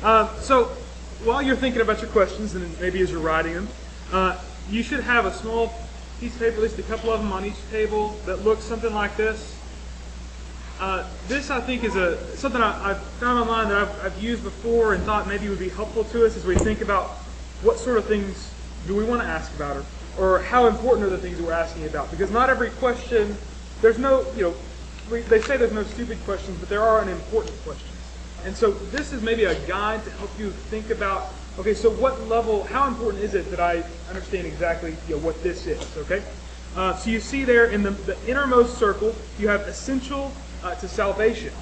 So while you're thinking about your questions, and maybe as you're writing them, you should have a small piece of paper, at least a couple of them on each table, that looks something like this. This, I think, is something I've found online that I've used before and thought maybe would be helpful to us as we think about what sort of things do we want to ask about, or how important are the things that we're asking about. Because not every question, there's no, they say there's no stupid questions, but there are important questions. And so this is maybe a guide to help you think about, okay, so what level, how important is it that I understand exactly what this is, okay? So you see there in the innermost circle, you have essential to salvation.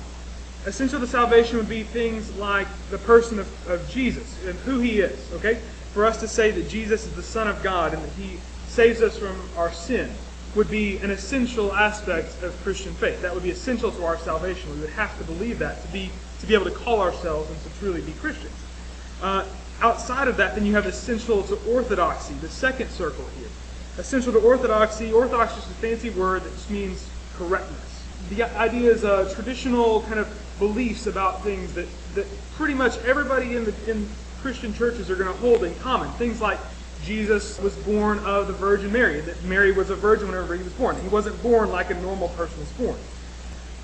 Essential to salvation would be things like the person of Jesus and who he is, okay? For us to say that Jesus is the Son of God and that he saves us from our sin would be an essential aspect of Christian faith. That would be essential to our salvation. We would have to believe that to be able to call ourselves and to truly be Christians. Outside of that, then you have essential to orthodoxy, the second circle here. Essential to orthodoxy. Orthodoxy is a fancy word that just means correctness. The idea is traditional kind of beliefs about things that pretty much everybody in Christian churches are going to hold in common. Things like Jesus was born of the Virgin Mary, that Mary was a virgin whenever he was born. He wasn't born like a normal person was born.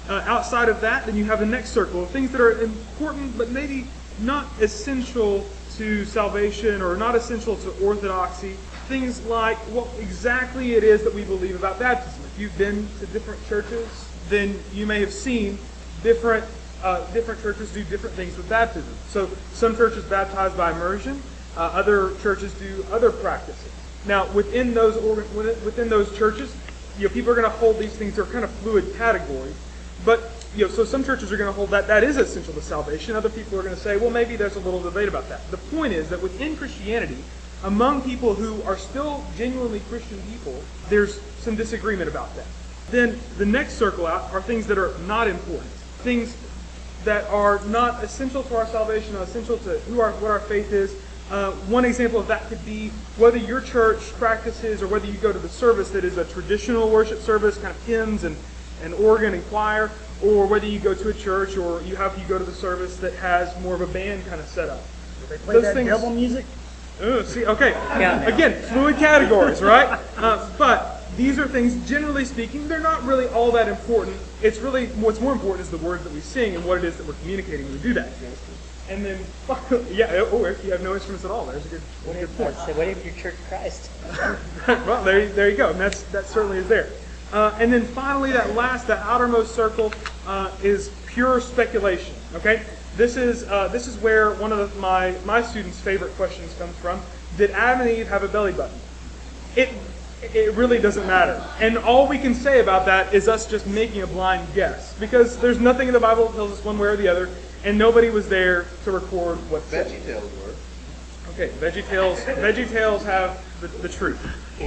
Outside of that, then you have the next circle of things that are important but maybe not essential to salvation or not essential to orthodoxy. Things like what exactly it is that we believe about baptism. If you've been to different churches, then you may have seen different churches do different things with baptism. So some churches baptize by immersion, other churches do other practices. Now within those churches, people are going to hold these things. They're kind of fluid categories, but so some churches are going to hold that is essential to salvation. Other people are going to say, well, maybe there's a little debate about that. The point is that within Christianity, among people who are still genuinely Christian people, there's some disagreement about that. Then the next circle out are things that are not important. Things that are not essential to our salvation, not essential to what our faith is. One example of that could be whether your church practices or whether you go to the service that is a traditional worship service, kind of hymns and organ and choir, or whether you go to a church or you go to the service that has more of a band kind of setup. They play that devil music? See, okay. Again, fluid categories, right? But these are things, generally speaking, they're not really all that important. It's really, what's more important is the words that we sing and what it is that we're communicating when we do that. And then, if you have no instruments at all, there's a good point. So what if your church Christ? Well, there you go. And that certainly is there. And then finally, that outermost circle is pure speculation. Okay, this is where one of my students' favorite questions comes from. Did Adam and Eve have a belly button? It really doesn't matter. And all we can say about that is us just making a blind guess. Because there's nothing in the Bible that tells us one way or the other, and nobody was there to record what's said. VeggieTales were. Okay, VeggieTales have the truth.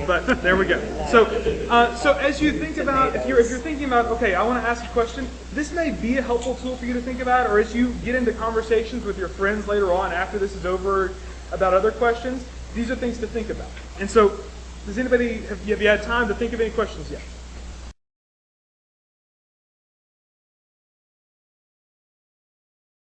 But there we go. So as you think about, if you're thinking about, okay, I want to ask a question, this may be a helpful tool for you to think about, or as you get into conversations with your friends later on after this is over about other questions, these are things to think about. And so, have you had time to think of any questions yet?